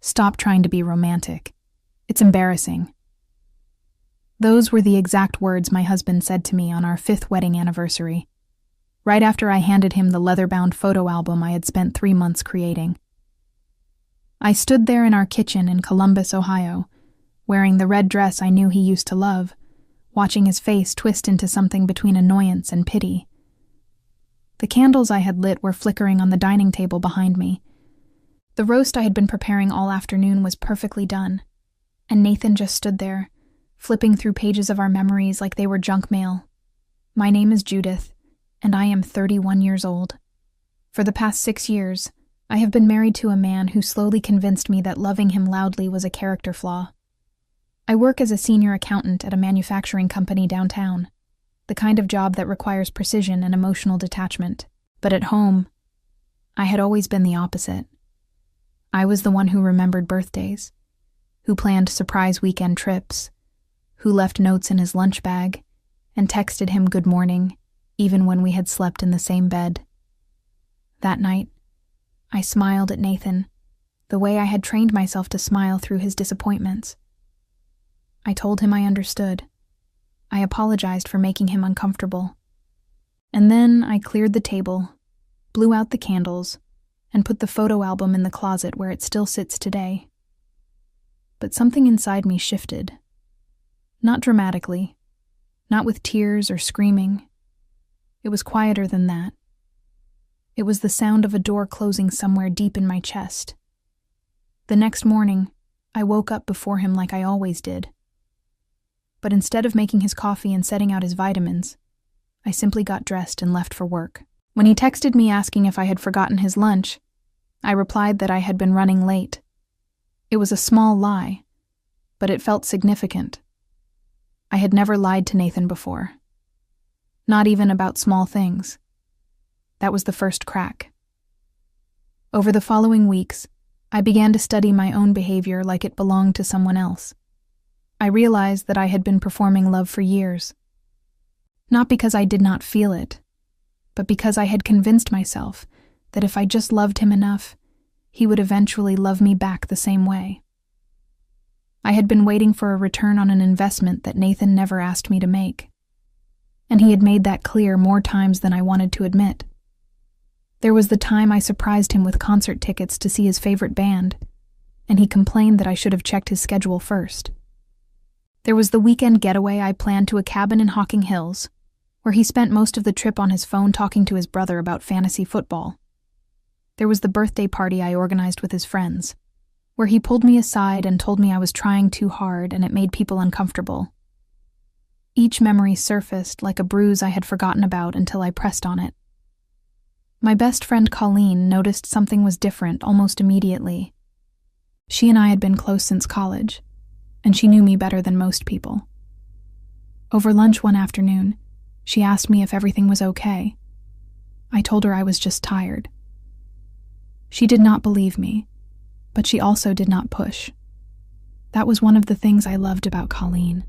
Stop trying to be romantic. It's embarrassing. Those were the exact words my husband said to me on our 5th wedding anniversary, right after I handed him the leather-bound photo album I had spent 3 months creating. I stood there in our kitchen in Columbus, Ohio, wearing the red dress I knew he used to love, watching his face twist into something between annoyance and pity. The candles I had lit were flickering on the dining table behind me. The roast I had been preparing all afternoon was perfectly done, and Nathan just stood there, flipping through pages of our memories like they were junk mail. My name is Judith, and I am 31 years old. For the past 6 years, I have been married to a man who slowly convinced me that loving him loudly was a character flaw. I work as a senior accountant at a manufacturing company downtown, the kind of job that requires precision and emotional detachment. But at home, I had always been the opposite. I was the one who remembered birthdays, who planned surprise weekend trips, who left notes in his lunch bag, and texted him good morning, even when we had slept in the same bed. That night, I smiled at Nathan, the way I had trained myself to smile through his disappointments. I told him I understood. I apologized for making him uncomfortable. And then I cleared the table, blew out the candles, and put the photo album in the closet where it still sits today. But something inside me shifted. Not dramatically, not with tears or screaming. It was quieter than that. It was the sound of a door closing somewhere deep in my chest. The next morning, I woke up before him like I always did. But instead of making his coffee and setting out his vitamins, I simply got dressed and left for work. When he texted me asking if I had forgotten his lunch, I replied that I had been running late. It was a small lie, but it felt significant. I had never lied to Nathan before. Not even about small things. That was the first crack. Over the following weeks, I began to study my own behavior like it belonged to someone else. I realized that I had been performing love for years. Not because I did not feel it, but because I had convinced myself that if I just loved him enough, he would eventually love me back the same way. I had been waiting for a return on an investment that Nathan never asked me to make, and he had made that clear more times than I wanted to admit. There was the time I surprised him with concert tickets to see his favorite band, and he complained that I should have checked his schedule first. There was the weekend getaway I planned to a cabin in Hocking Hills, where he spent most of the trip on his phone talking to his brother about fantasy football. There was the birthday party I organized with his friends, where he pulled me aside and told me I was trying too hard and it made people uncomfortable. Each memory surfaced like a bruise I had forgotten about until I pressed on it. My best friend Colleen noticed something was different almost immediately. She and I had been close since college, and she knew me better than most people. Over lunch one afternoon, she asked me if everything was okay. I told her I was just tired. She did not believe me, but she also did not push. That was one of the things I loved about Colleen.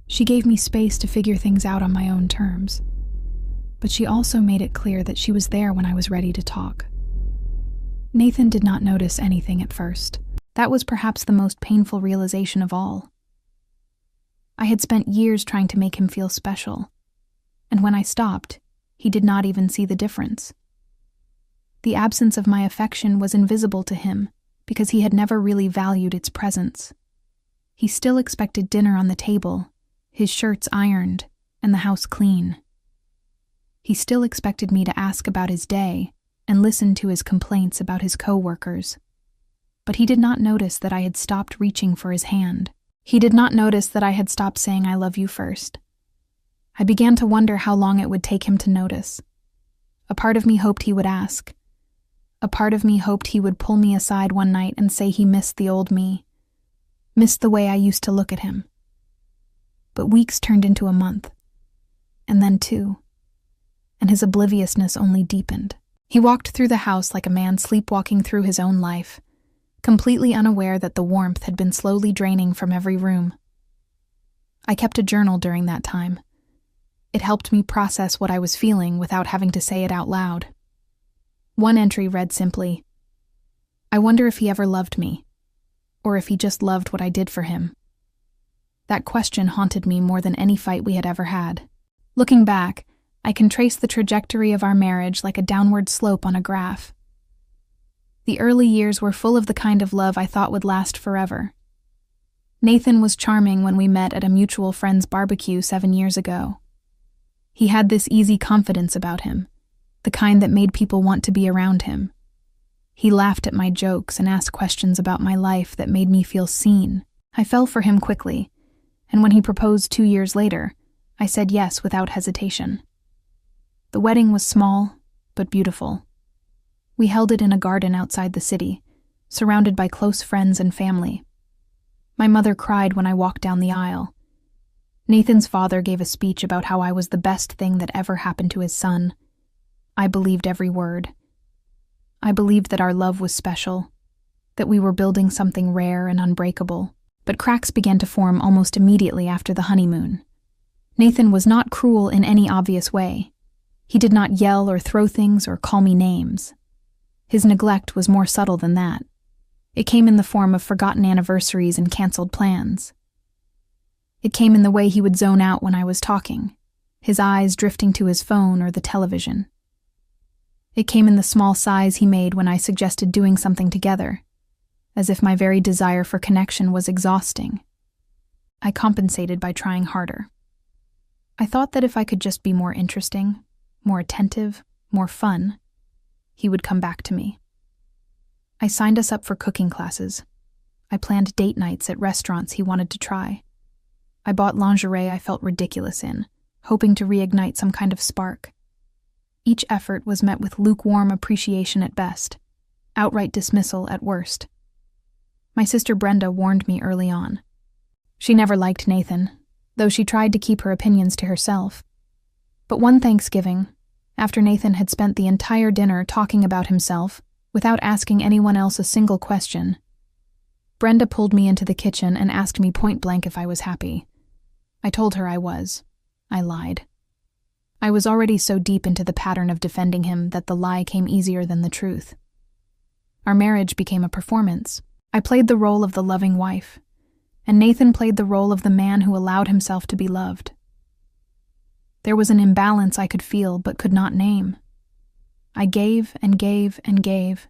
She gave me space to figure things out on my own terms, but she also made it clear that she was there when I was ready to talk. Nathan did not notice anything at first. That was perhaps the most painful realization of all. I had spent years trying to make him feel special, and when I stopped, he did not even see the difference. The absence of my affection was invisible to him because he had never really valued its presence. He still expected dinner on the table, his shirts ironed, and the house clean. He still expected me to ask about his day and listen to his complaints about his co-workers. But he did not notice that I had stopped reaching for his hand. He did not notice that I had stopped saying I love you first. I began to wonder how long it would take him to notice. A part of me hoped he would ask. A part of me hoped he would pull me aside one night and say he missed the old me, missed the way I used to look at him. But weeks turned into a month, and then 2, and his obliviousness only deepened. He walked through the house like a man sleepwalking through his own life, completely unaware that the warmth had been slowly draining from every room. I kept a journal during that time. It helped me process what I was feeling without having to say it out loud. One entry read simply, "I wonder if he ever loved me. or if he just loved what I did for him. That question haunted me more than any fight we had ever had. Looking back, I can trace the trajectory of our marriage like a downward slope on a graph. The early years were full of the kind of love I thought would last forever. Nathan was charming when we met at a mutual friend's barbecue 7 years ago. He had this easy confidence about him, the kind that made people want to be around him. He laughed at my jokes and asked questions about my life that made me feel seen. I fell for him quickly, and when he proposed 2 years later, I said yes without hesitation. The wedding was small, but beautiful. We held it in a garden outside the city, surrounded by close friends and family. My mother cried when I walked down the aisle. Nathan's father gave a speech about how I was the best thing that ever happened to his son. I believed every word. I believed that our love was special, that we were building something rare and unbreakable. But cracks began to form almost immediately after the honeymoon. Nathan was not cruel in any obvious way. He did not yell or throw things or call me names. His neglect was more subtle than that. It came in the form of forgotten anniversaries and canceled plans. It came in the way he would zone out when I was talking, his eyes drifting to his phone or the television. It came in the small sighs he made when I suggested doing something together, as if my very desire for connection was exhausting. I compensated by trying harder. I thought that if I could just be more interesting, more attentive, more fun, he would come back to me. I signed us up for cooking classes. I planned date nights at restaurants he wanted to try. I bought lingerie I felt ridiculous in, hoping to reignite some kind of spark. Each effort was met with lukewarm appreciation at best, outright dismissal at worst. My sister Brenda warned me early on. She never liked Nathan, though she tried to keep her opinions to herself. But one Thanksgiving, after Nathan had spent the entire dinner talking about himself, without asking anyone else a single question, Brenda pulled me into the kitchen and asked me point-blank if I was happy. I told her I was. I lied. I was already so deep into the pattern of defending him that the lie came easier than the truth. Our marriage became a performance. I played the role of the loving wife, and Nathan played the role of the man who allowed himself to be loved. There was an imbalance I could feel but could not name. I gave and gave and gave,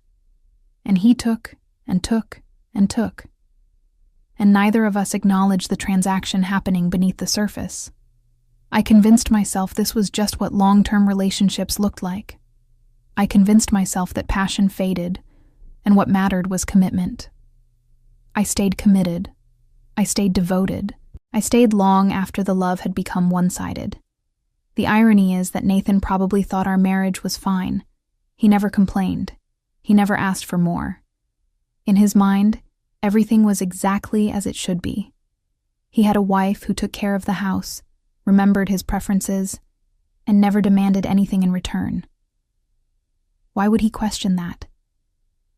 and he took and took and took, and neither of us acknowledged the transaction happening beneath the surface. I convinced myself this was just what long-term relationships looked like. I convinced myself that passion faded, and what mattered was commitment. I stayed committed. I stayed devoted. I stayed long after the love had become one-sided. The irony is that Nathan probably thought our marriage was fine. He never complained. He never asked for more. In his mind, everything was exactly as it should be. He had a wife who took care of the house, remembered his preferences, and never demanded anything in return. Why would he question that?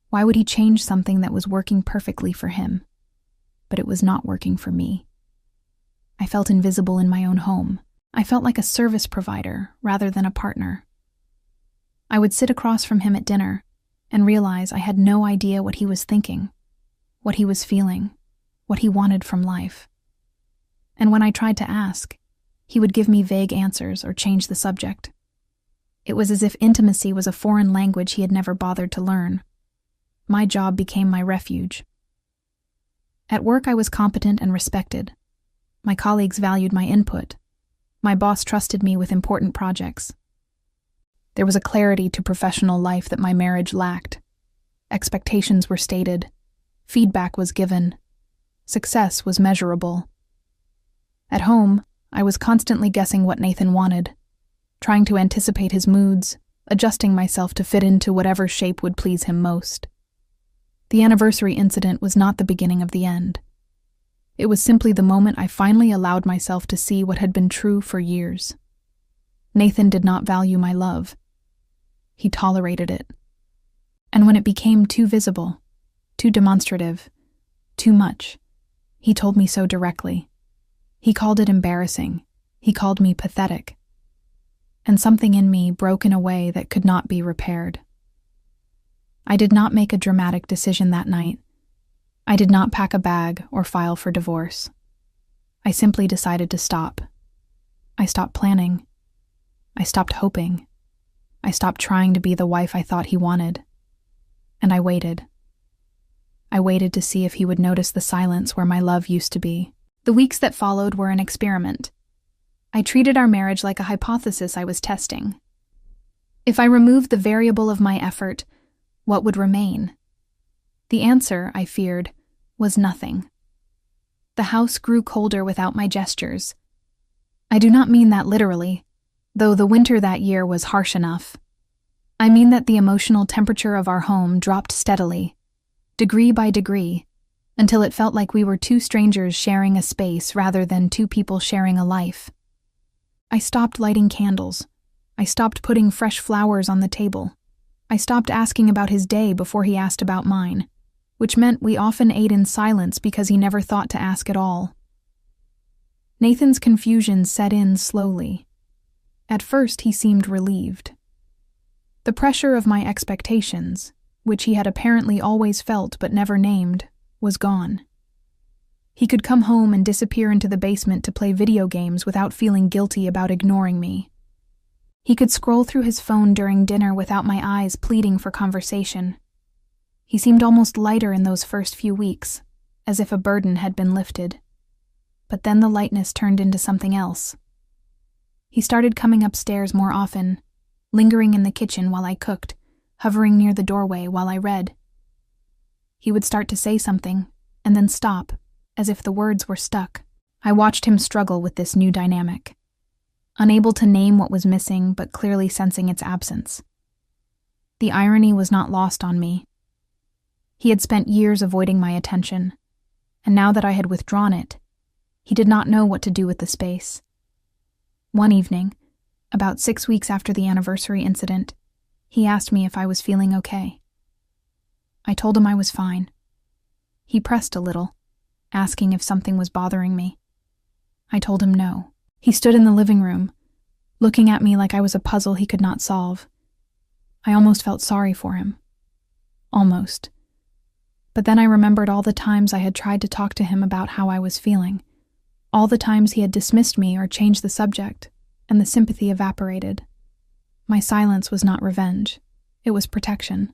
Why would he change something that was working perfectly for him, but it was not working for me? I felt invisible in my own home. I felt like a service provider rather than a partner. I would sit across from him at dinner and realize I had no idea what he was thinking, what he was feeling, what he wanted from life. And when I tried to ask, he would give me vague answers or change the subject. It was as if intimacy was a foreign language he had never bothered to learn. My job became my refuge. At work, I was competent and respected. My colleagues valued my input. My boss trusted me with important projects. There was a clarity to professional life that my marriage lacked. Expectations were stated. Feedback was given. Success was measurable. At home, I was constantly guessing what Nathan wanted, trying to anticipate his moods, adjusting myself to fit into whatever shape would please him most. The anniversary incident was not the beginning of the end. It was simply the moment I finally allowed myself to see what had been true for years. Nathan did not value my love. He tolerated it. And when it became too visible, too demonstrative, too much, he told me so directly. He called it embarrassing. He called me pathetic. And something in me broke in a way that could not be repaired. I did not make a dramatic decision that night. I did not pack a bag or file for divorce. I simply decided to stop. I stopped planning. I stopped hoping. I stopped trying to be the wife I thought he wanted. And I waited. I waited to see if he would notice the silence where my love used to be. The weeks that followed were an experiment. I treated our marriage like a hypothesis I was testing. If I removed the variable of my effort, what would remain? The answer, I feared, was nothing. The house grew colder without my gestures. I do not mean that literally, though the winter that year was harsh enough. I mean that the emotional temperature of our home dropped steadily, degree by degree, until it felt like we were two strangers sharing a space rather than two people sharing a life. I stopped lighting candles. I stopped putting fresh flowers on the table. I stopped asking about his day before he asked about mine, which meant we often ate in silence because he never thought to ask at all. Nathan's confusion set in slowly. At first, he seemed relieved. The pressure of my expectations, which he had apparently always felt but never named, was gone. He could come home and disappear into the basement to play video games without feeling guilty about ignoring me. He could scroll through his phone during dinner without my eyes pleading for conversation. He seemed almost lighter in those first few weeks, as if a burden had been lifted. But then the lightness turned into something else. He started coming upstairs more often, lingering in the kitchen while I cooked, hovering near the doorway while I read. He would start to say something, and then stop, as if the words were stuck. I watched him struggle with this new dynamic, unable to name what was missing but clearly sensing its absence. The irony was not lost on me. He had spent years avoiding my attention, and now that I had withdrawn it, he did not know what to do with the space. One evening, about 6 weeks after the anniversary incident, he asked me if I was feeling okay. I told him I was fine. He pressed a little, asking if something was bothering me. I told him no. He stood in the living room, looking at me like I was a puzzle he could not solve. I almost felt sorry for him. Almost. But then I remembered all the times I had tried to talk to him about how I was feeling, all the times he had dismissed me or changed the subject, and the sympathy evaporated. My silence was not revenge. It was protection.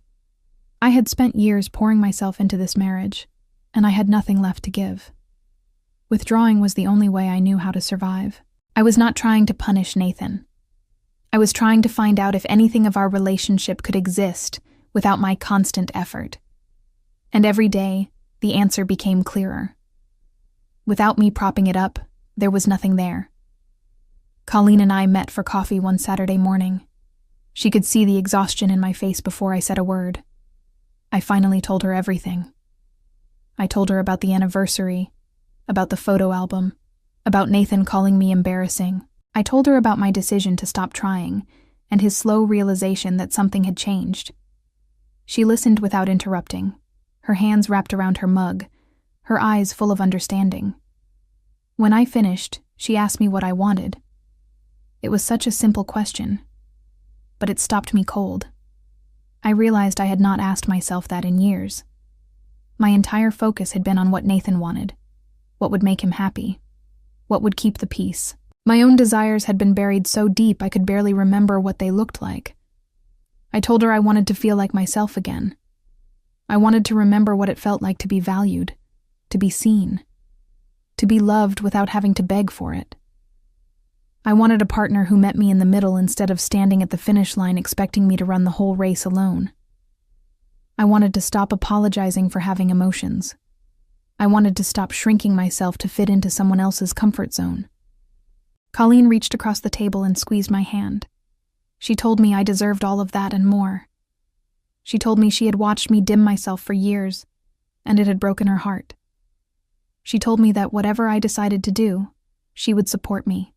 I had spent years pouring myself into this marriage, and I had nothing left to give. Withdrawing was the only way I knew how to survive. I was not trying to punish Nathan. I was trying to find out if anything of our relationship could exist without my constant effort. And every day, the answer became clearer. Without me propping it up, there was nothing there. Colleen and I met for coffee one Saturday morning. She could see the exhaustion in my face before I said a word. I finally told her everything. I told her about the anniversary, about the photo album, about Nathan calling me embarrassing. I told her about my decision to stop trying, and his slow realization that something had changed. She listened without interrupting, her hands wrapped around her mug, her eyes full of understanding. When I finished, she asked me what I wanted. It was such a simple question, but it stopped me cold. I realized I had not asked myself that in years. My entire focus had been on what Nathan wanted, what would make him happy, what would keep the peace. My own desires had been buried so deep I could barely remember what they looked like. I told her I wanted to feel like myself again. I wanted to remember what it felt like to be valued, to be seen, to be loved without having to beg for it. I wanted a partner who met me in the middle instead of standing at the finish line expecting me to run the whole race alone. I wanted to stop apologizing for having emotions. I wanted to stop shrinking myself to fit into someone else's comfort zone. Colleen reached across the table and squeezed my hand. She told me I deserved all of that and more. She told me she had watched me dim myself for years, and it had broken her heart. She told me that whatever I decided to do, she would support me.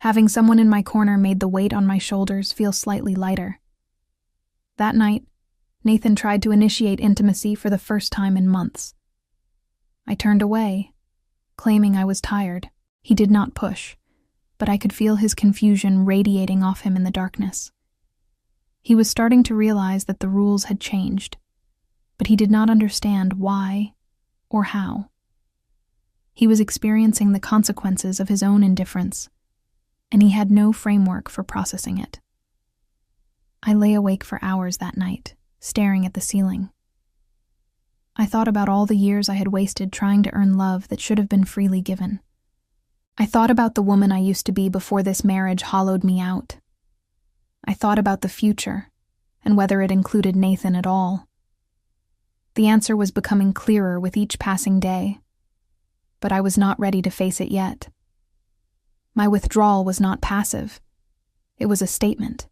Having someone in my corner made the weight on my shoulders feel slightly lighter. That night, Nathan tried to initiate intimacy for the first time in months. I turned away, claiming I was tired. He did not push, but I could feel his confusion radiating off him in the darkness. He was starting to realize that the rules had changed, but he did not understand why or how. He was experiencing the consequences of his own indifference, and he had no framework for processing it. I lay awake for hours that night, staring at the ceiling. I thought about all the years I had wasted trying to earn love that should have been freely given. I thought about the woman I used to be before this marriage hollowed me out. I thought about the future, and whether it included Nathan at all. The answer was becoming clearer with each passing day, but I was not ready to face it yet. My withdrawal was not passive. It was a statement.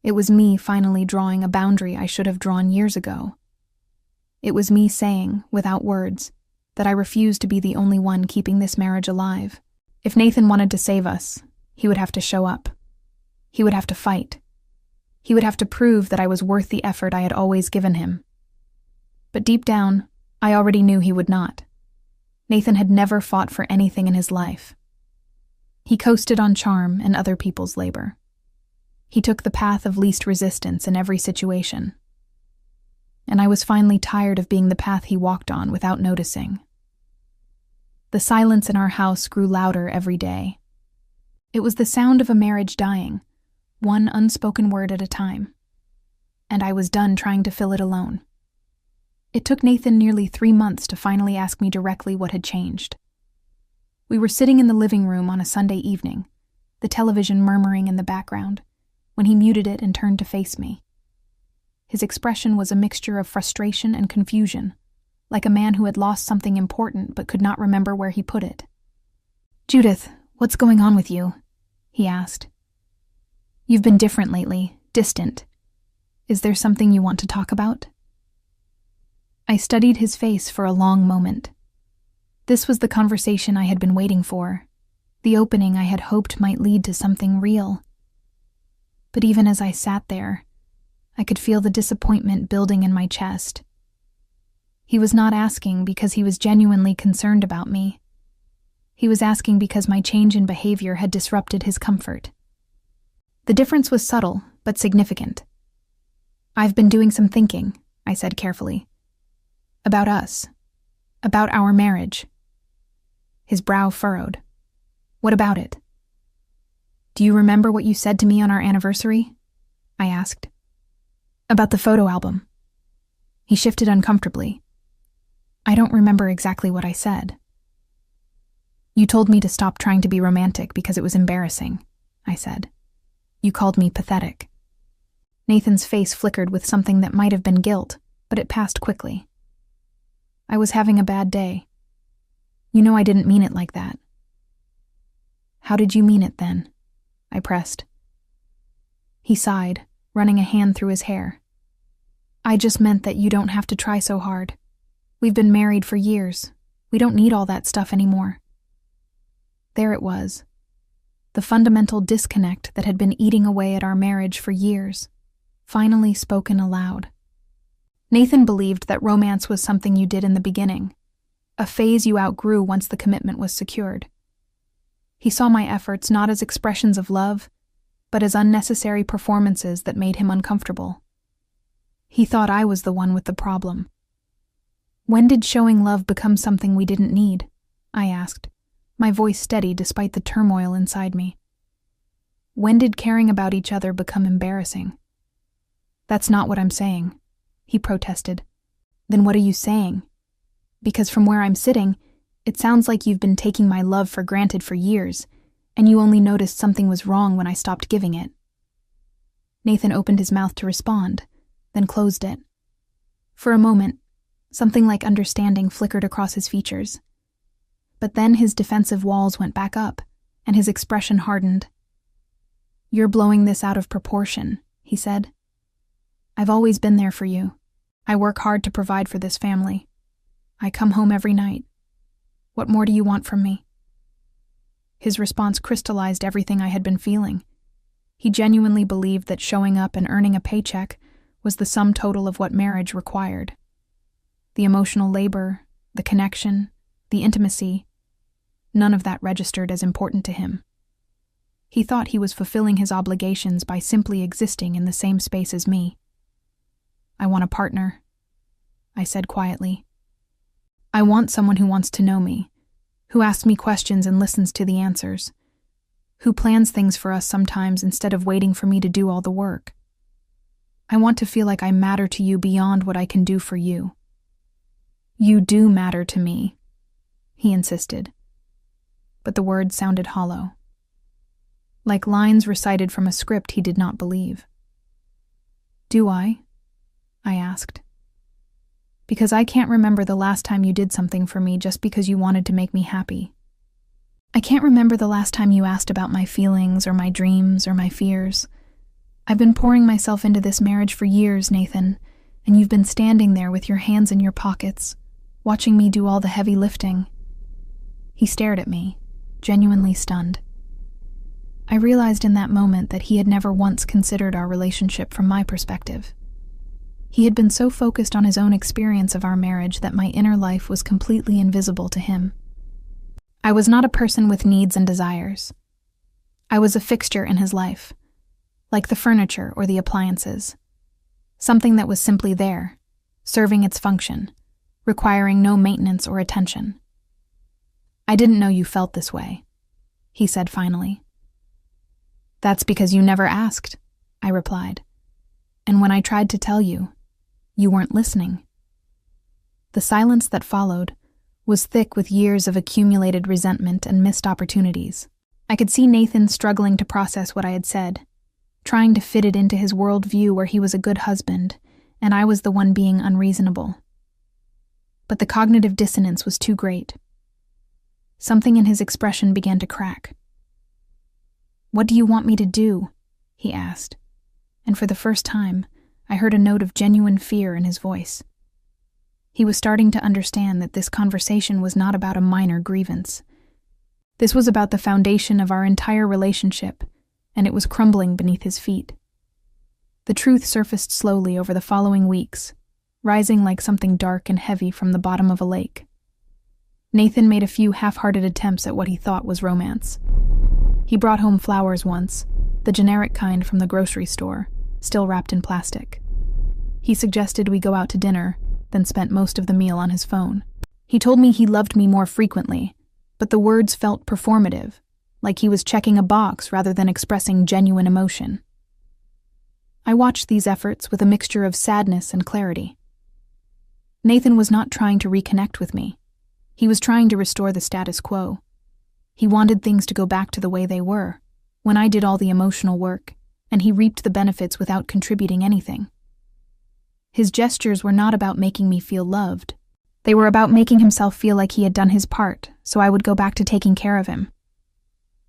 It was me finally drawing a boundary I should have drawn years ago. It was me saying, without words, that I refused to be the only one keeping this marriage alive. If Nathan wanted to save us, he would have to show up. He would have to fight. He would have to prove that I was worth the effort I had always given him. But deep down, I already knew he would not. Nathan had never fought for anything in his life. He coasted on charm and other people's labor. He took the path of least resistance in every situation. And I was finally tired of being the path he walked on without noticing. The silence in our house grew louder every day. It was the sound of a marriage dying, one unspoken word at a time. And I was done trying to fill it alone. It took Nathan nearly 3 months to finally ask me directly what had changed. We were sitting in the living room on a Sunday evening, the television murmuring in the background, when he muted it and turned to face me. His expression was a mixture of frustration and confusion, like a man who had lost something important but could not remember where he put it. "Judith, what's going on with you?" he asked. "You've been different lately, distant. Is there something you want to talk about?" I studied his face for a long moment. This was the conversation I had been waiting for, the opening I had hoped might lead to something real. But even as I sat there, I could feel the disappointment building in my chest. He was not asking because he was genuinely concerned about me. He was asking because my change in behavior had disrupted his comfort. The difference was subtle, but significant. "I've been doing some thinking," I said carefully. "About us. About our marriage." His brow furrowed. "What about it?" "Do you remember what you said to me on our anniversary?" I asked. "About the photo album." He shifted uncomfortably. "I don't remember exactly what I said." "You told me to stop trying to be romantic because it was embarrassing," I said. "You called me pathetic." Nathan's face flickered with something that might have been guilt, but it passed quickly. "I was having a bad day. You know I didn't mean it like that." "How did you mean it then?" I pressed. He sighed, running a hand through his hair. "I just meant that you don't have to try so hard. We've been married for years. We don't need all that stuff anymore." There it was. The fundamental disconnect that had been eating away at our marriage for years, finally spoken aloud. Nathan believed that romance was something you did in the beginning, a phase you outgrew once the commitment was secured. He saw my efforts not as expressions of love, but as unnecessary performances that made him uncomfortable. He thought I was the one with the problem. "When did showing love become something we didn't need?" I asked, my voice steady despite the turmoil inside me. "When did caring about each other become embarrassing?" "That's not what I'm saying," he protested. "Then what are you saying? Because from where I'm sitting, it sounds like you've been taking my love for granted for years, and you only noticed something was wrong when I stopped giving it." Nathan opened his mouth to respond, then closed it. For a moment, something like understanding flickered across his features. But then his defensive walls went back up, and his expression hardened. "You're blowing this out of proportion," he said. "I've always been there for you. I work hard to provide for this family. I come home every night. What more do you want from me?" His response crystallized everything I had been feeling. He genuinely believed that showing up and earning a paycheck was the sum total of what marriage required. The emotional labor, the connection, the intimacy, none of that registered as important to him. He thought he was fulfilling his obligations by simply existing in the same space as me. "I want a partner," I said quietly. I want someone who wants to know me, who asks me questions and listens to the answers, who plans things for us sometimes instead of waiting for me to do all the work. I want to feel like I matter to you beyond what I can do for you. You do matter to me, he insisted, but the words sounded hollow, like lines recited from a script he did not believe. Do I asked. Because I can't remember the last time you did something for me just because you wanted to make me happy. I can't remember the last time you asked about my feelings or my dreams or my fears. I've been pouring myself into this marriage for years, Nathan, and you've been standing there with your hands in your pockets, watching me do all the heavy lifting. He stared at me, genuinely stunned. I realized in that moment that he had never once considered our relationship from my perspective. He had been so focused on his own experience of our marriage that my inner life was completely invisible to him. I was not a person with needs and desires. I was a fixture in his life, like the furniture or the appliances. Something that was simply there, serving its function, requiring no maintenance or attention. I didn't know you felt this way, he said finally. That's because you never asked, I replied. And when I tried to tell you, you weren't listening. The silence that followed was thick with years of accumulated resentment and missed opportunities. I could see Nathan struggling to process what I had said, trying to fit it into his worldview where he was a good husband, and I was the one being unreasonable. But the cognitive dissonance was too great. Something in his expression began to crack. What do you want me to do? He asked, and for the first time, I heard a note of genuine fear in his voice. He was starting to understand that this conversation was not about a minor grievance. This was about the foundation of our entire relationship, and it was crumbling beneath his feet. The truth surfaced slowly over the following weeks, rising like something dark and heavy from the bottom of a lake. Nathan made a few half-hearted attempts at what he thought was romance. He brought home flowers once, the generic kind from the grocery store, still wrapped in plastic. He suggested we go out to dinner, then spent most of the meal on his phone. He told me he loved me more frequently, but the words felt performative, like he was checking a box rather than expressing genuine emotion. I watched these efforts with a mixture of sadness and clarity. Nathan was not trying to reconnect with me. He was trying to restore the status quo. He wanted things to go back to the way they were, when I did all the emotional work, and he reaped the benefits without contributing anything. His gestures were not about making me feel loved. They were about making himself feel like he had done his part, so I would go back to taking care of him.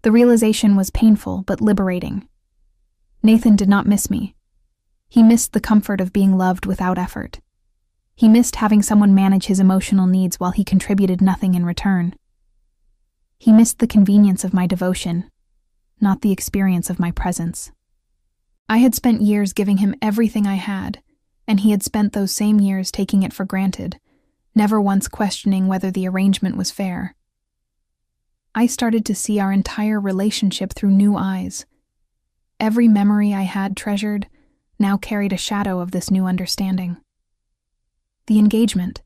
The realization was painful but liberating. Nathan did not miss me. He missed the comfort of being loved without effort. He missed having someone manage his emotional needs while he contributed nothing in return. He missed the convenience of my devotion, not the experience of my presence. I had spent years giving him everything I had, and he had spent those same years taking it for granted, never once questioning whether the arrangement was fair. I started to see our entire relationship through new eyes. Every memory I had treasured now carried a shadow of this new understanding. The engagement,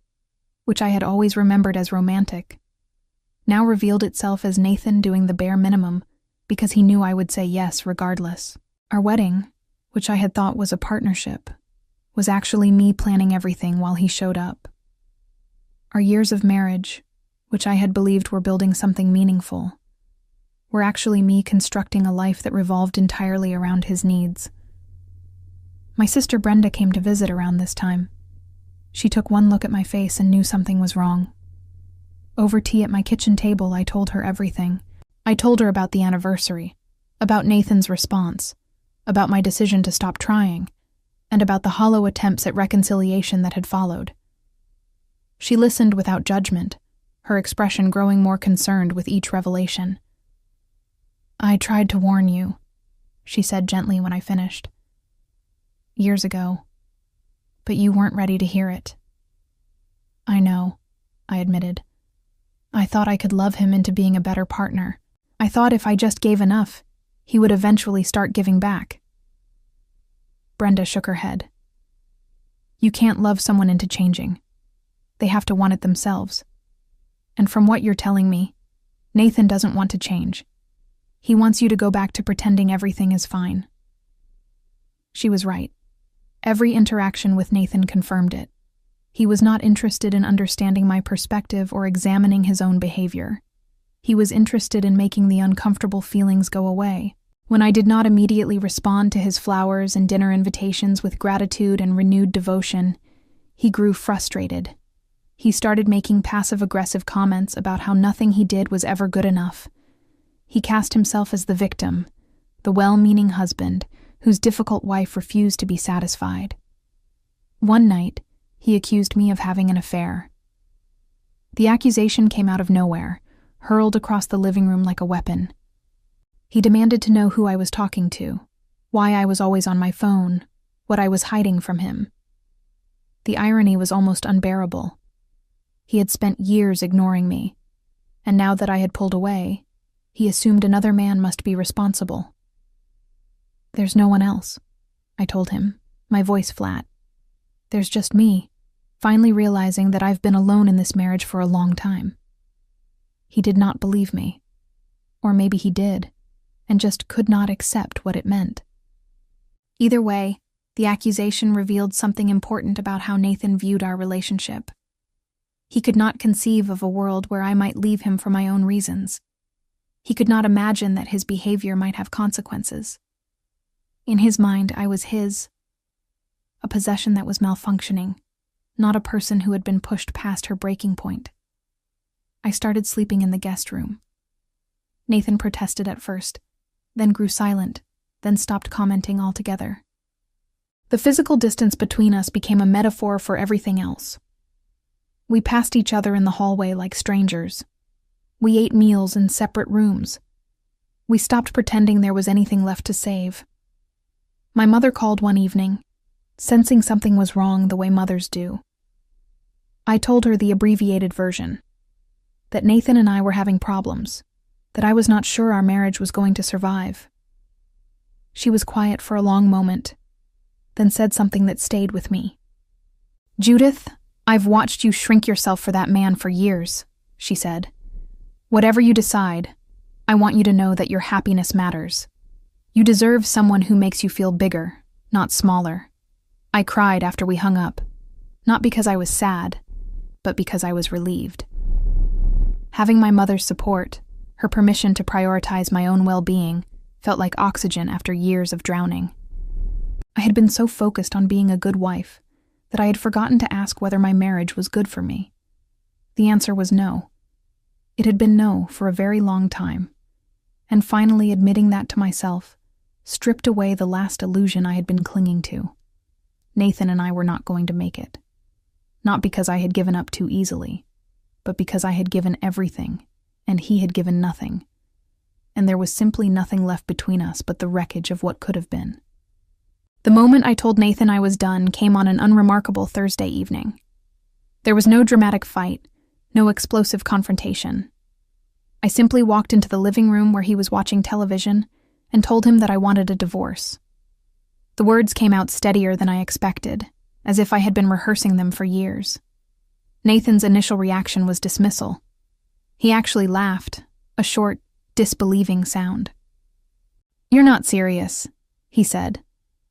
which I had always remembered as romantic, now revealed itself as Nathan doing the bare minimum because he knew I would say yes regardless. Our wedding, which I had thought was a partnership, was actually me planning everything while he showed up. Our years of marriage, which I had believed were building something meaningful, were actually me constructing a life that revolved entirely around his needs. My sister Brenda came to visit around this time. She took one look at my face and knew something was wrong. Over tea at my kitchen table, I told her everything. I told her about the anniversary, about Nathan's response, about my decision to stop trying, and about the hollow attempts at reconciliation that had followed. She listened without judgment, her expression growing more concerned with each revelation. "I tried to warn you," she said gently when I finished. "Years ago. But you weren't ready to hear it." "I know," I admitted. "I thought I could love him into being a better partner. I thought if I just gave enough, he would eventually start giving back." Brenda shook her head. "You can't love someone into changing. They have to want it themselves. And from what you're telling me, Nathan doesn't want to change. He wants you to go back to pretending everything is fine. She was right. Every interaction with Nathan confirmed it. He was not interested in understanding my perspective or examining his own behavior. He was interested in making the uncomfortable feelings go away. When I did not immediately respond to his flowers and dinner invitations with gratitude and renewed devotion, he grew frustrated. He started making passive-aggressive comments about how nothing he did was ever good enough. He cast himself as the victim, the well-meaning husband whose difficult wife refused to be satisfied. One night, he accused me of having an affair. The accusation came out of nowhere, hurled across the living room like a weapon. He demanded to know who I was talking to, why I was always on my phone, what I was hiding from him. The irony was almost unbearable. He had spent years ignoring me, and now that I had pulled away, he assumed another man must be responsible. "There's no one else," I told him, my voice flat. "There's just me," finally realizing that I've been alone in this marriage for a long time. He did not believe me. Or maybe he did, and just could not accept what it meant. Either way, the accusation revealed something important about how Nathan viewed our relationship. He could not conceive of a world where I might leave him for my own reasons. He could not imagine that his behavior might have consequences. In his mind, I was his, a possession that was malfunctioning, not a person who had been pushed past her breaking point. I started sleeping in the guest room. Nathan protested at first, then grew silent, then stopped commenting altogether. The physical distance between us became a metaphor for everything else. We passed each other in the hallway like strangers. We ate meals in separate rooms. We stopped pretending there was anything left to save. My mother called one evening, sensing something was wrong the way mothers do. I told her the abbreviated version, that Nathan and I were having problems, that I was not sure our marriage was going to survive. She was quiet for a long moment, then said something that stayed with me. "Judith, I've watched you shrink yourself for that man for years," she said. "Whatever you decide, I want you to know that your happiness matters. You deserve someone who makes you feel bigger, not smaller." I cried after we hung up, not because I was sad, but because I was relieved. Having my mother's support, her permission to prioritize my own well-being, felt like oxygen after years of drowning. I had been so focused on being a good wife that I had forgotten to ask whether my marriage was good for me. The answer was no. It had been no for a very long time, and finally admitting that to myself stripped away the last illusion I had been clinging to. Nathan and I were not going to make it. Not because I had given up too easily, but because I had given everything, and he had given nothing. And there was simply nothing left between us but the wreckage of what could have been. The moment I told Nathan I was done came on an unremarkable Thursday evening. There was no dramatic fight, no explosive confrontation. I simply walked into the living room where he was watching television and told him that I wanted a divorce. The words came out steadier than I expected, as if I had been rehearsing them for years. Nathan's initial reaction was dismissal. He actually laughed, a short, disbelieving sound. "You're not serious," he said,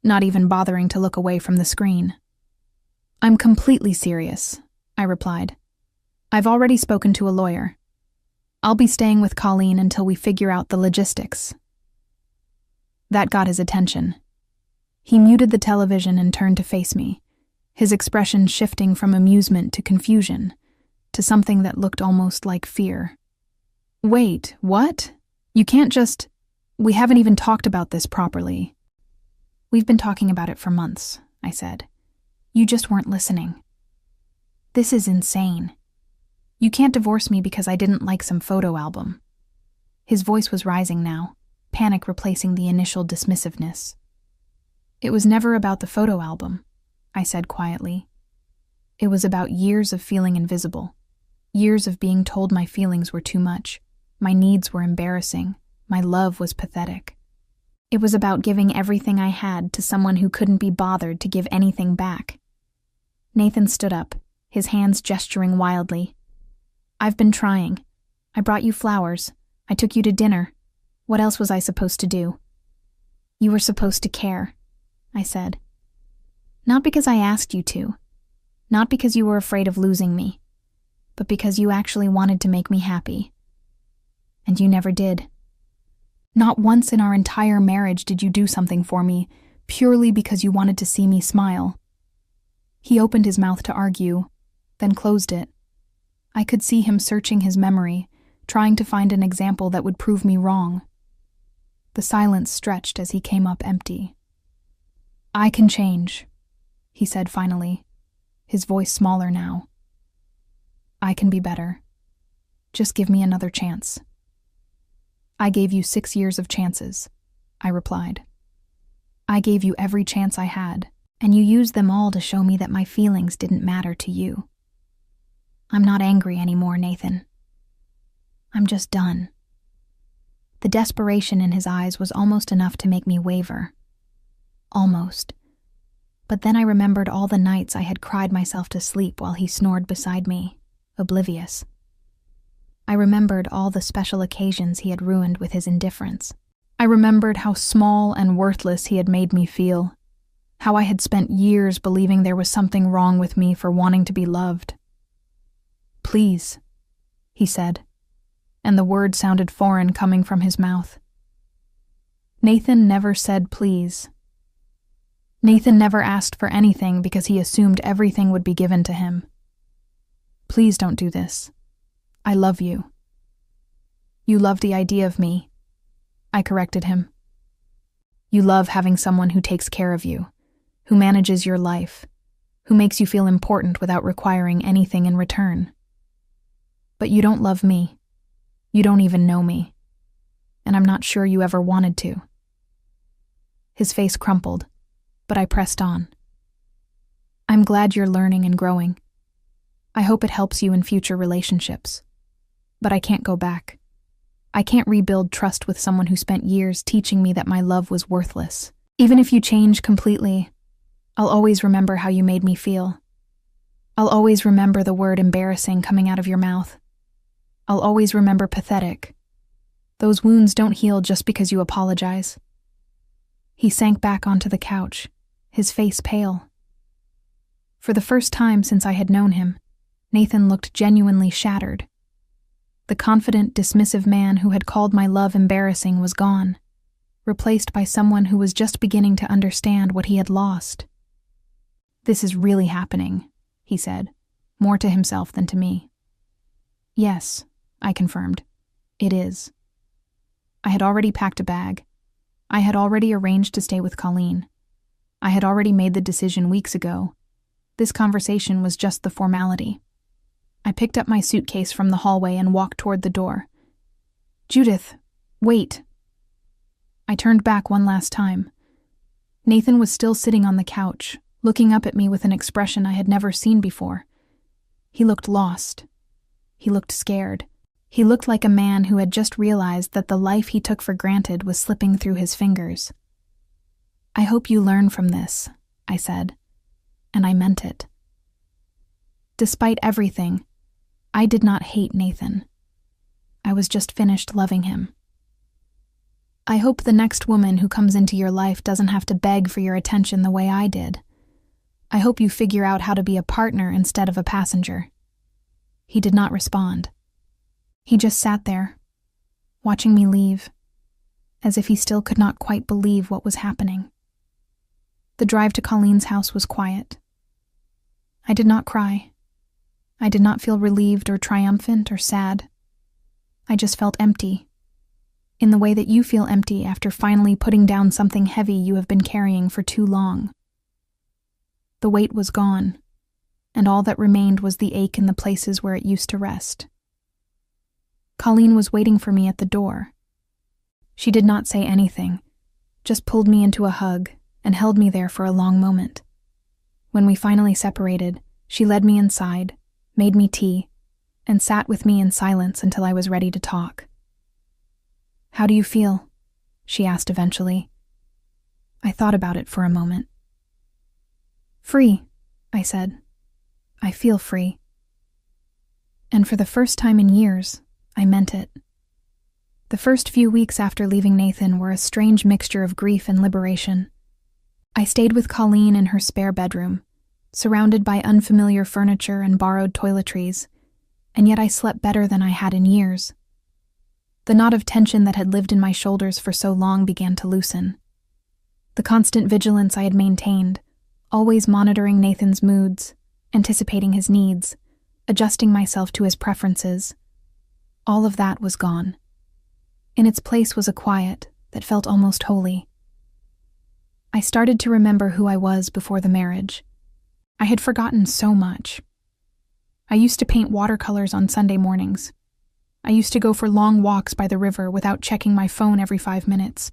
not even bothering to look away from the screen. "I'm completely serious," I replied. "I've already spoken to a lawyer. I'll be staying with Colleen until we figure out the logistics." That got his attention. He muted the television and turned to face me, his expression shifting from amusement to confusion, to something that looked almost like fear. "Wait, what? You can't just... We haven't even talked about this properly." "We've been talking about it for months," I said. "You just weren't listening. This is insane. You can't divorce me because I didn't like some photo album." His voice was rising now, panic replacing the initial dismissiveness. "It was never about the photo album," I said quietly. "It was about years of feeling invisible, years of being told my feelings were too much, my needs were embarrassing, my love was pathetic. It was about giving everything I had to someone who couldn't be bothered to give anything back." Nathan stood up, his hands gesturing wildly. "I've been trying. I brought you flowers. I took you to dinner. What else was I supposed to do?" "You were supposed to care," I said. "Not because I asked you to. Not because you were afraid of losing me. But because you actually wanted to make me happy. And you never did. Not once in our entire marriage did you do something for me, purely because you wanted to see me smile." He opened his mouth to argue, then closed it. I could see him searching his memory, trying to find an example that would prove me wrong. The silence stretched as he came up empty. "I can change," he said finally, his voice smaller now. "I can be better. Just give me another chance." "I gave you 6 years of chances," I replied. "I gave you every chance I had, and you used them all to show me that my feelings didn't matter to you. I'm not angry anymore, Nathan. I'm just done." The desperation in his eyes was almost enough to make me waver. Almost. But then I remembered all the nights I had cried myself to sleep while he snored beside me, oblivious. I remembered all the special occasions he had ruined with his indifference. I remembered how small and worthless he had made me feel, how I had spent years believing there was something wrong with me for wanting to be loved. "Please," he said, and the word sounded foreign coming from his mouth. Nathan never said please. Nathan never asked for anything because he assumed everything would be given to him. "Please don't do this. I love you." "You love the idea of me," I corrected him. "You love having someone who takes care of you, who manages your life, who makes you feel important without requiring anything in return. But you don't love me. You don't even know me. And I'm not sure you ever wanted to." His face crumpled, but I pressed on. "I'm glad you're learning and growing. I hope it helps you in future relationships. But I can't go back. I can't rebuild trust with someone who spent years teaching me that my love was worthless. Even if you change completely, I'll always remember how you made me feel. I'll always remember the word embarrassing coming out of your mouth. I'll always remember pathetic. Those wounds don't heal just because you apologize." He sank back onto the couch, his face pale. For the first time since I had known him, Nathan looked genuinely shattered. The confident, dismissive man who had called my love embarrassing was gone, replaced by someone who was just beginning to understand what he had lost. "This is really happening," he said, more to himself than to me. "Yes," I confirmed. "It is." I had already packed a bag. I had already arranged to stay with Colleen. I had already made the decision weeks ago. This conversation was just the formality. I picked up my suitcase from the hallway and walked toward the door. "Judith, wait." I turned back one last time. Nathan was still sitting on the couch, looking up at me with an expression I had never seen before. He looked lost. He looked scared. He looked like a man who had just realized that the life he took for granted was slipping through his fingers. "I hope you learn from this," I said, and I meant it. Despite everything, I did not hate Nathan. I was just finished loving him. I hope the next woman who comes into your life doesn't have to beg for your attention the way I did. I hope you figure out how to be a partner instead of a passenger." He did not respond. He just sat there, watching me leave, as if he still could not quite believe what was happening. The drive to Colleen's house was quiet. I did not cry. I did not feel relieved or triumphant or sad. I just felt empty, in the way that you feel empty after finally putting down something heavy you have been carrying for too long. The weight was gone, and all that remained was the ache in the places where it used to rest. Colleen was waiting for me at the door. She did not say anything, just pulled me into a hug and held me there for a long moment. When we finally separated, she led me inside, made me tea, and sat with me in silence until I was ready to talk. "How do you feel?" she asked eventually. I thought about it for a moment. "Free," I said. I feel free. And for the first time in years, I meant it. The first few weeks after leaving Nathan were a strange mixture of grief and liberation. I stayed with Colleen in her spare bedroom, surrounded by unfamiliar furniture and borrowed toiletries, and yet I slept better than I had in years. The knot of tension that had lived in my shoulders for so long began to loosen. The constant vigilance I had maintained, always monitoring Nathan's moods, anticipating his needs, adjusting myself to his preferences, all of that was gone. In its place was a quiet that felt almost holy. I started to remember who I was before the marriage. I had forgotten so much. I used to paint watercolors on Sunday mornings. I used to go for long walks by the river without checking my phone every 5 minutes.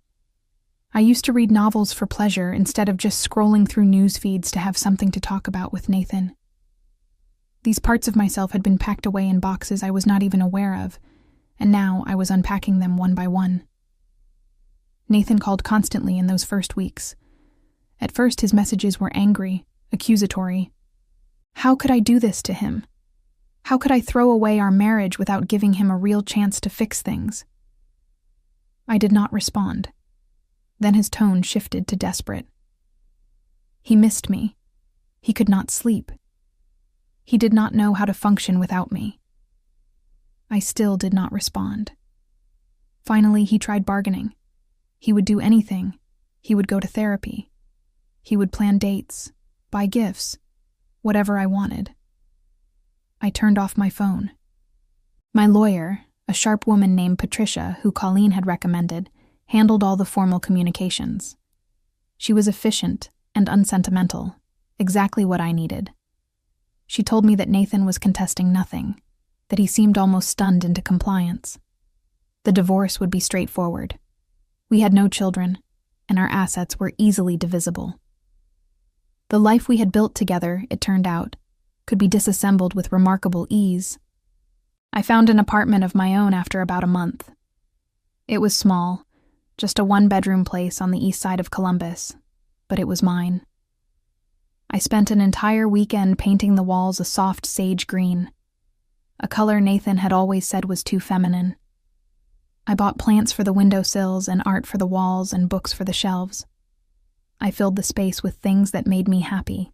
I used to read novels for pleasure instead of just scrolling through news feeds to have something to talk about with Nathan. These parts of myself had been packed away in boxes I was not even aware of, and now I was unpacking them one by one. Nathan called constantly in those first weeks. At first, his messages were angry, accusatory. How could I do this to him? How could I throw away our marriage without giving him a real chance to fix things? I did not respond. Then his tone shifted to desperate. He missed me. He could not sleep. He did not know how to function without me. I still did not respond. Finally, he tried bargaining. He would do anything. He would go to therapy. He would plan dates, buy gifts, whatever I wanted. I turned off my phone. My lawyer, a sharp woman named Patricia, who Colleen had recommended, handled all the formal communications. She was efficient and unsentimental, exactly what I needed. She told me that Nathan was contesting nothing, that he seemed almost stunned into compliance. The divorce would be straightforward. We had no children, and our assets were easily divisible. The life we had built together, it turned out, could be disassembled with remarkable ease. I found an apartment of my own after about a month. It was small, just a one-bedroom place on the east side of Columbus, but it was mine. I spent an entire weekend painting the walls a soft sage green, a color Nathan had always said was too feminine. I bought plants for the windowsills and art for the walls and books for the shelves. I filled the space with things that made me happy,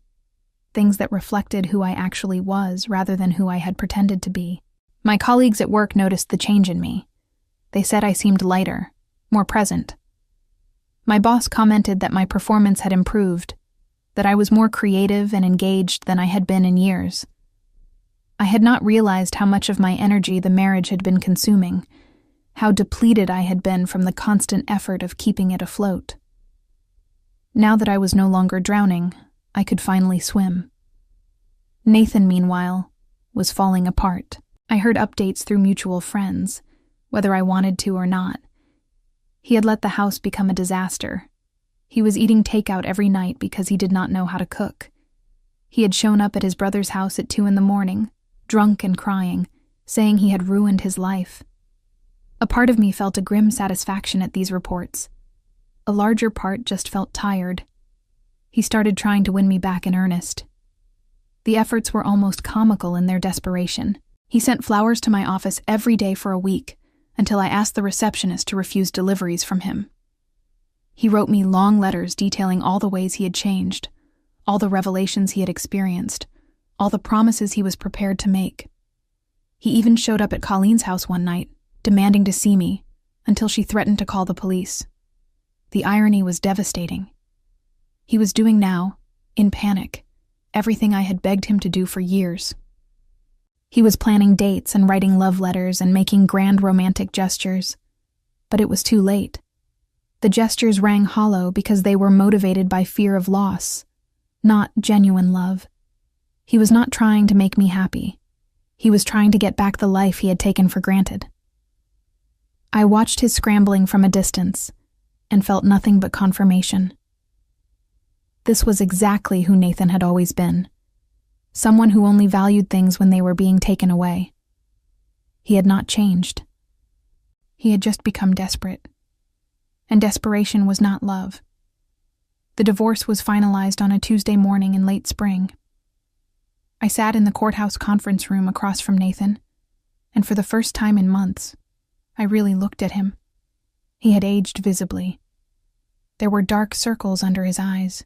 things that reflected who I actually was rather than who I had pretended to be. My colleagues at work noticed the change in me. They said I seemed lighter, more present. My boss commented that my performance had improved, that I was more creative and engaged than I had been in years. I had not realized how much of my energy the marriage had been consuming, how depleted I had been from the constant effort of keeping it afloat. Now that I was no longer drowning, I could finally swim. Nathan, meanwhile, was falling apart. I heard updates through mutual friends, whether I wanted to or not. He had let the house become a disaster. He was eating takeout every night because he did not know how to cook. He had shown up at his brother's house at 2 a.m, drunk and crying, saying he had ruined his life. A part of me felt a grim satisfaction at these reports. A larger part just felt tired. He started trying to win me back in earnest. The efforts were almost comical in their desperation. He sent flowers to my office every day for a week, until I asked the receptionist to refuse deliveries from him. He wrote me long letters detailing all the ways he had changed, all the revelations he had experienced, all the promises he was prepared to make. He even showed up at Colleen's house one night, demanding to see me, until she threatened to call the police. The irony was devastating. He was doing now, in panic, everything I had begged him to do for years. He was planning dates and writing love letters and making grand romantic gestures. But it was too late. The gestures rang hollow because they were motivated by fear of loss, not genuine love. He was not trying to make me happy. He was trying to get back the life he had taken for granted. I watched his scrambling from a distance and felt nothing but confirmation. This was exactly who Nathan had always been. Someone who only valued things when they were being taken away. He had not changed. He had just become desperate. And desperation was not love. The divorce was finalized on a Tuesday morning in late spring. I sat in the courthouse conference room across from Nathan, and for the first time in months, I really looked at him. He had aged visibly. There were dark circles under his eyes,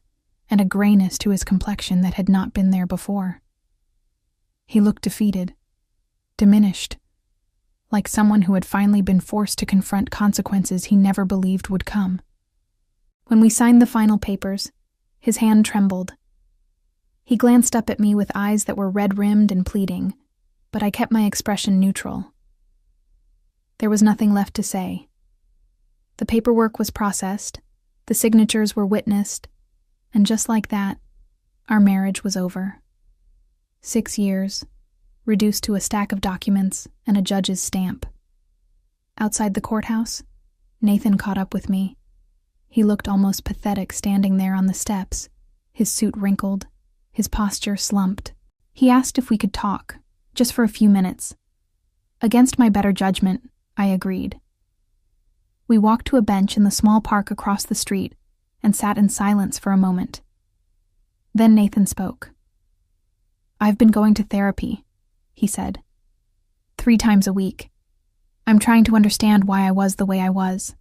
and a grayness to his complexion that had not been there before. He looked defeated, diminished, like someone who had finally been forced to confront consequences he never believed would come. When we signed the final papers, his hand trembled. He glanced up at me with eyes that were red-rimmed and pleading, but I kept my expression neutral. There was nothing left to say. The paperwork was processed, the signatures were witnessed, and just like that, our marriage was over. 6 years, reduced to a stack of documents and a judge's stamp. Outside the courthouse, Nathan caught up with me. He looked almost pathetic standing there on the steps, his suit wrinkled, his posture slumped. He asked if we could talk, just for a few minutes. Against my better judgment, I agreed. We walked to a bench in the small park across the street and sat in silence for a moment. Then Nathan spoke. "I've been going to therapy," he said. 3 times a week. I'm trying to understand why I was the way I was.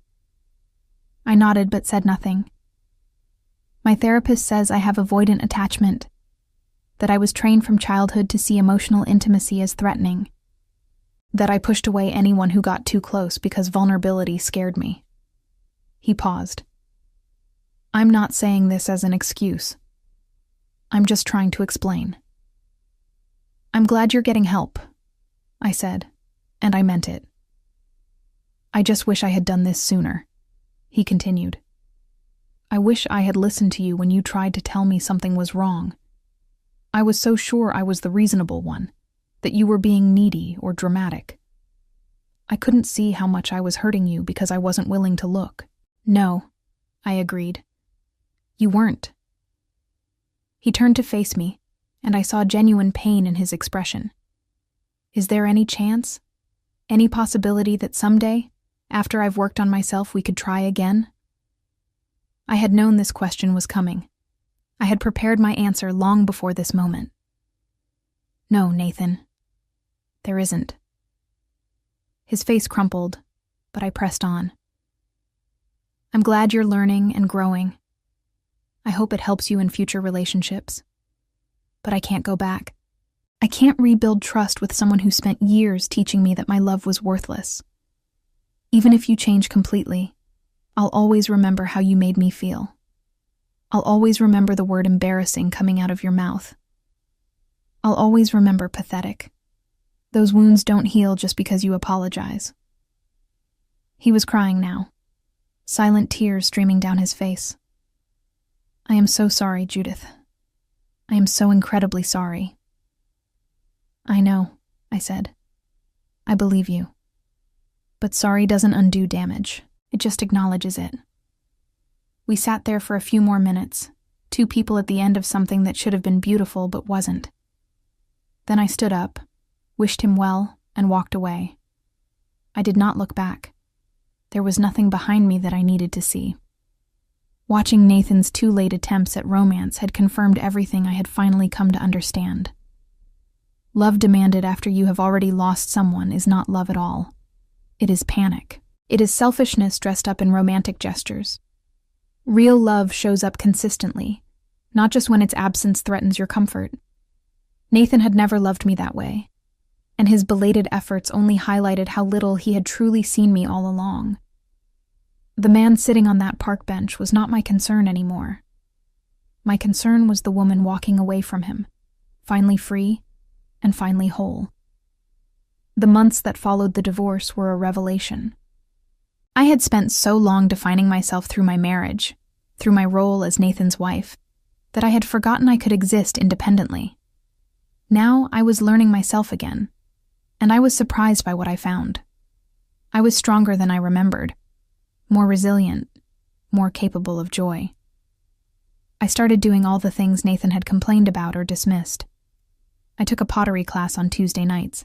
I nodded but said nothing. My therapist says I have avoidant attachment, that I was trained from childhood to see emotional intimacy as threatening, that I pushed away anyone who got too close because vulnerability scared me. He paused. I'm not saying this as an excuse. I'm just trying to explain. I'm glad you're getting help, I said, and I meant it. I just wish I had done this sooner, he continued. I wish I had listened to you when you tried to tell me something was wrong. I was so sure I was the reasonable one, that you were being needy or dramatic. I couldn't see how much I was hurting you because I wasn't willing to look. No, I agreed. You weren't. He turned to face me, and I saw genuine pain in his expression. Is there any chance, any possibility that someday, after I've worked on myself, we could try again? I had known this question was coming. I had prepared my answer long before this moment. No, Nathan. There isn't. His face crumpled, but I pressed on. I'm glad you're learning and growing. I hope it helps you in future relationships. But I can't go back. I can't rebuild trust with someone who spent years teaching me that my love was worthless. Even if you change completely, I'll always remember how you made me feel. I'll always remember the word embarrassing coming out of your mouth. I'll always remember pathetic. Those wounds don't heal just because you apologize. He was crying now, silent tears streaming down his face. I am so sorry, Judith. I am so incredibly sorry. I know, I said. I believe you. But sorry doesn't undo damage. It just acknowledges it. We sat there for a few more minutes, 2 people at the end of something that should have been beautiful but wasn't. Then I stood up, wished him well, and walked away. I did not look back. There was nothing behind me that I needed to see. Watching Nathan's too late attempts at romance had confirmed everything I had finally come to understand. Love demanded after you have already lost someone is not love at all. It is panic. It is selfishness dressed up in romantic gestures. Real love shows up consistently, not just when its absence threatens your comfort. Nathan had never loved me that way, and his belated efforts only highlighted how little he had truly seen me all along. The man sitting on that park bench was not my concern anymore. My concern was the woman walking away from him, finally free and finally whole. The months that followed the divorce were a revelation. I had spent so long defining myself through my marriage, through my role as Nathan's wife, that I had forgotten I could exist independently. Now I was learning myself again, and I was surprised by what I found. I was stronger than I remembered, more resilient, more capable of joy. I started doing all the things Nathan had complained about or dismissed. I took a pottery class on Tuesday nights.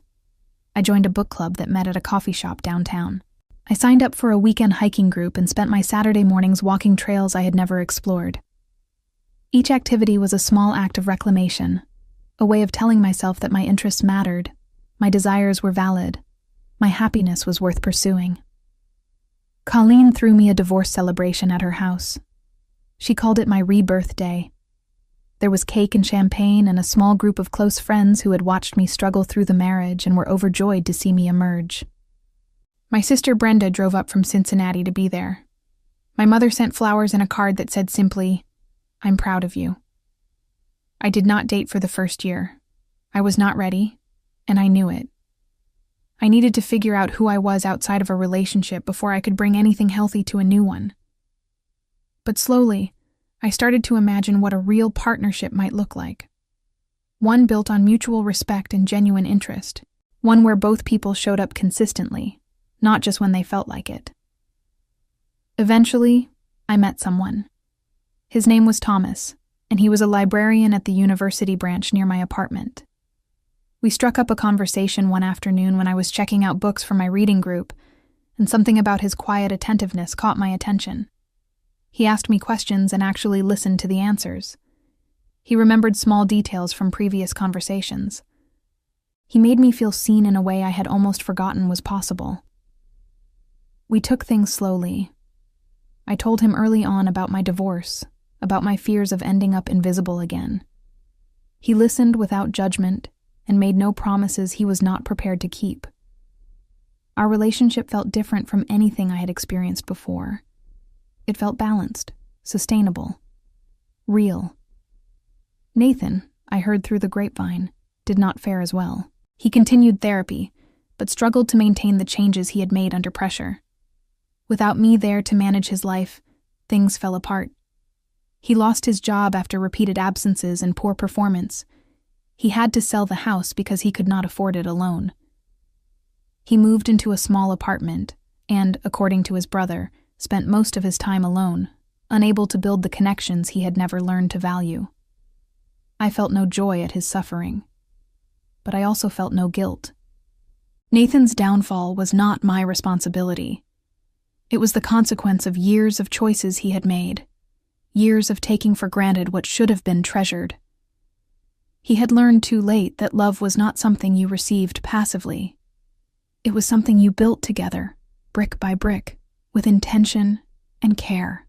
I joined a book club that met at a coffee shop downtown. I signed up for a weekend hiking group and spent my Saturday mornings walking trails I had never explored. Each activity was a small act of reclamation, a way of telling myself that my interests mattered, my desires were valid, my happiness was worth pursuing. Colleen threw me a divorce celebration at her house. She called it my rebirth day. There was cake and champagne and a small group of close friends who had watched me struggle through the marriage and were overjoyed to see me emerge. My sister Brenda drove up from Cincinnati to be there. My mother sent flowers and a card that said simply, "I'm proud of you." I did not date for the first year. I was not ready, and I knew it. I needed to figure out who I was outside of a relationship before I could bring anything healthy to a new one. But slowly, I started to imagine what a real partnership might look like. One built on mutual respect and genuine interest. One where both people showed up consistently, not just when they felt like it. Eventually, I met someone. His name was Thomas, and he was a librarian at the university branch near my apartment. We struck up a conversation one afternoon when I was checking out books for my reading group, and something about his quiet attentiveness caught my attention. He asked me questions and actually listened to the answers. He remembered small details from previous conversations. He made me feel seen in a way I had almost forgotten was possible. We took things slowly. I told him early on about my divorce, about my fears of ending up invisible again. He listened without judgment and made no promises he was not prepared to keep. Our relationship felt different from anything I had experienced before. It felt balanced, sustainable, real. Nathan, I heard through the grapevine, did not fare as well. He continued therapy, but struggled to maintain the changes he had made under pressure. Without me there to manage his life, things fell apart. He lost his job after repeated absences and poor performance. He had to sell the house because he could not afford it alone. He moved into a small apartment and, according to his brother, spent most of his time alone, unable to build the connections he had never learned to value. I felt no joy at his suffering, but I also felt no guilt. Nathan's downfall was not my responsibility. It was the consequence of years of choices he had made, years of taking for granted what should have been treasured. He had learned too late that love was not something you received passively. It was something you built together, brick by brick, with intention and care.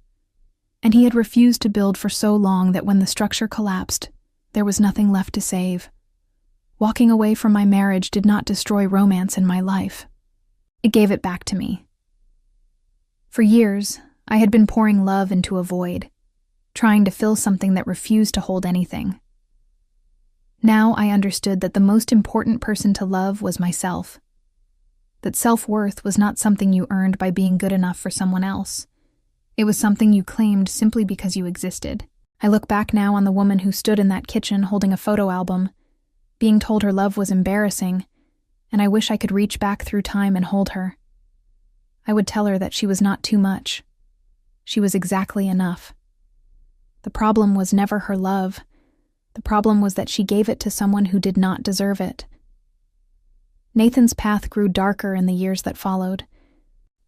And he had refused to build for so long that when the structure collapsed, there was nothing left to save. Walking away from my marriage did not destroy romance in my life. It gave it back to me. For years, I had been pouring love into a void, trying to fill something that refused to hold anything. Now I understood that the most important person to love was myself. That self-worth was not something you earned by being good enough for someone else. It was something you claimed simply because you existed. I look back now on the woman who stood in that kitchen holding a photo album, being told her love was embarrassing, and I wish I could reach back through time and hold her. I would tell her that she was not too much. She was exactly enough. The problem was never her love. The problem was that she gave it to someone who did not deserve it. Nathan's path grew darker in the years that followed.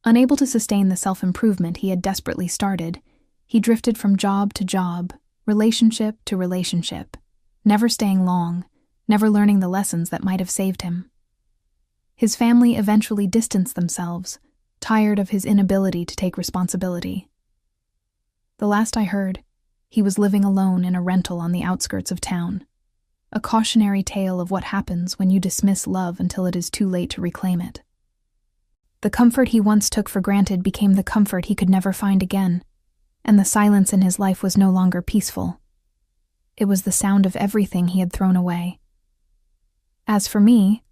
Unable to sustain the self-improvement he had desperately started, he drifted from job to job, relationship to relationship, never staying long, never learning the lessons that might have saved him. His family eventually distanced themselves, tired of his inability to take responsibility. The last I heard, he was living alone in a rental on the outskirts of town. A cautionary tale of what happens when you dismiss love until it is too late to reclaim it. The comfort he once took for granted became the comfort he could never find again, and the silence in his life was no longer peaceful. It was the sound of everything he had thrown away. As for me,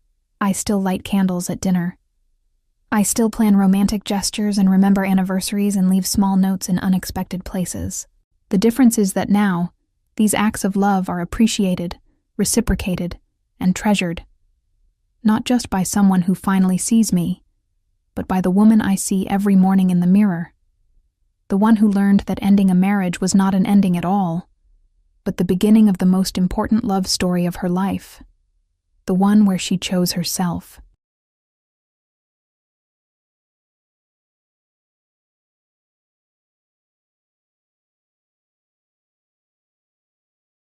I still light candles at dinner. I still plan romantic gestures and remember anniversaries and leave small notes in unexpected places. The difference is that now, these acts of love are appreciated, reciprocated, and treasured. Not just by someone who finally sees me, but by the woman I see every morning in the mirror. The one who learned that ending a marriage was not an ending at all, but the beginning of the most important love story of her life. The one where she chose herself.